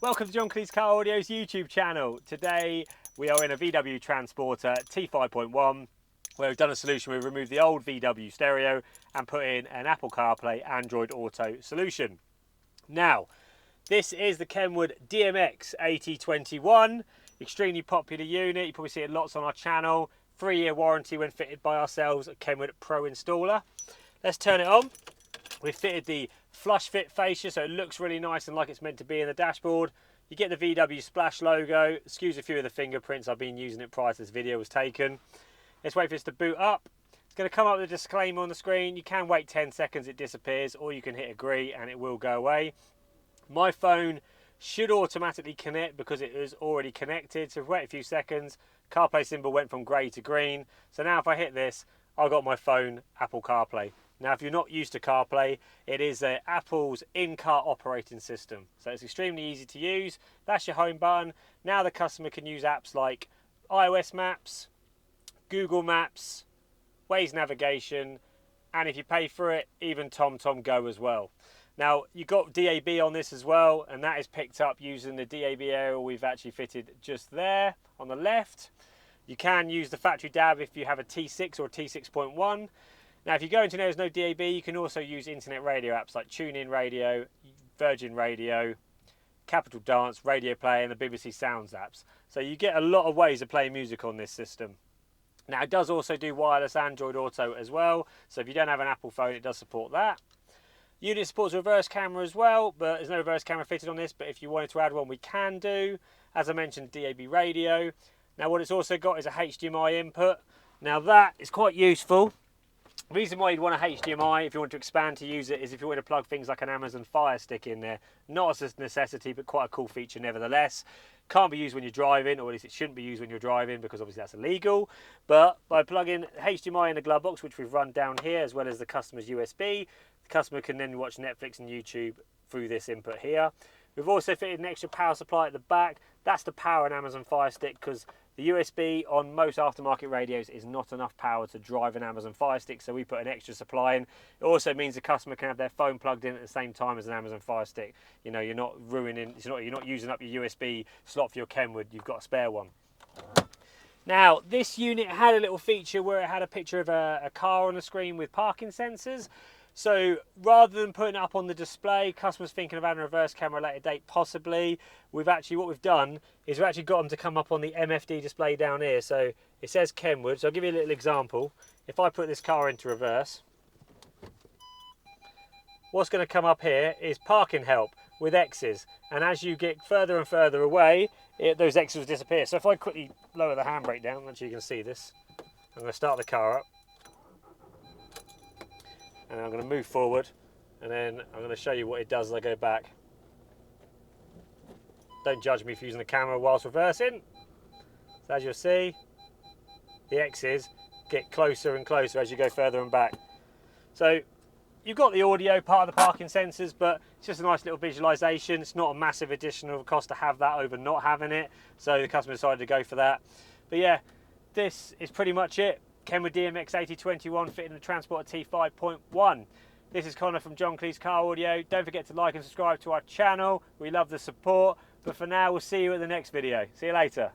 Welcome to John Kleis Car Audio's YouTube channel. Today we are in a VW Transporter T5.1 where we've done a solution. We've removed the old VW stereo and put in an Apple CarPlay Android Auto solution. Now, this is the KENWOOD DMX8021, extremely popular unit. You probably see it lots on our channel. 3-year warranty when fitted by ourselves at KENWOOD Pro Installer. Let's turn it on. We've fitted the flush fit fascia, so it looks really nice and like it's meant to be in the dashboard. You get the VW Splash logo. Excuse a few of the fingerprints, I've been using it prior to this video was taken. Let's wait for this to boot up. It's going to come up with a disclaimer on the screen. You can wait 10 seconds, it disappears, or you can hit agree and it will go away. My phone should automatically connect because it is already connected, so if we wait a few seconds, CarPlay symbol went from grey to green. So now if I hit this, I've got my phone Apple CarPlay. Now, if you're not used to CarPlay, it is Apple's in-car operating system. So it's extremely easy to use. That's your home button. Now the customer can use apps like iOS Maps, Google Maps, Waze navigation, and if you pay for it, even TomTom Go as well. Now, you've got DAB on this as well, and that is picked up using the DAB aerial we've actually fitted just there on the left. You can use the factory DAB if you have a T6 or a T6.1. Now, if you go into there's no DAB, you can also use internet radio apps like TuneIn Radio, Virgin Radio, Capital Dance, Radio Play, and the BBC Sounds apps. So you get a lot of ways of playing music on this system. Now, it does also do wireless Android Auto as well. So if you don't have an Apple phone, it does support that. Unit supports reverse camera as well, but there's no reverse camera fitted on this. But if you wanted to add one, we can do. As I mentioned, DAB radio. Now, what it's also got is a HDMI input. Now, that is quite useful. The reason why you'd want a HDMI if you want to expand to use it is if you want to plug things like an Amazon Fire Stick in there. Not as a necessity, but quite a cool feature nevertheless. Can't be used when you're driving, or at least it shouldn't be used when you're driving because obviously that's illegal. But by plugging HDMI in the glove box, which we've run down here, as well as the customer's USB, the customer can then watch Netflix and YouTube through this input here. We've also fitted an extra power supply at the back. That's to power an Amazon Fire Stick because the USB on most aftermarket radios is not enough power to drive an Amazon Fire Stick, so we put an extra supply in. It also means the customer can have their phone plugged in at the same time as an Amazon Fire Stick. You know, you're not ruining, you're not using up your USB slot for your KENWOOD, you've got a spare one. Now, this unit had a little feature where it had a picture of a car on the screen with parking sensors. So rather than putting it up on the display, customers thinking of having a reverse camera at a later date, possibly, what we've done is we've actually got them to come up on the MFD display down here. So it says KENWOOD. So I'll give you a little example. If I put this car into reverse, what's going to come up here is parking help with X's. And as you get further and further away, those X's will disappear. So if I quickly lower the handbrake down, actually you can see this. I'm going to start the car up. And I'm going to move forward, and then I'm going to show you what it does as I go back. Don't judge me for using the camera whilst reversing. So as you'll see, the X's get closer and closer as you go further and back. So you've got the audio part of the parking sensors, but it's just a nice little visualization. It's not a massive additional cost to have that over not having it. So the customer decided to go for that. But yeah, this is pretty much it. KENWOOD DMX8021 fitting the Transporter T5.1. This is Connor from John Kleis Car Audio. Don't forget to like and subscribe to our channel. We love the support. But for now, we'll see you at the next video. See you later.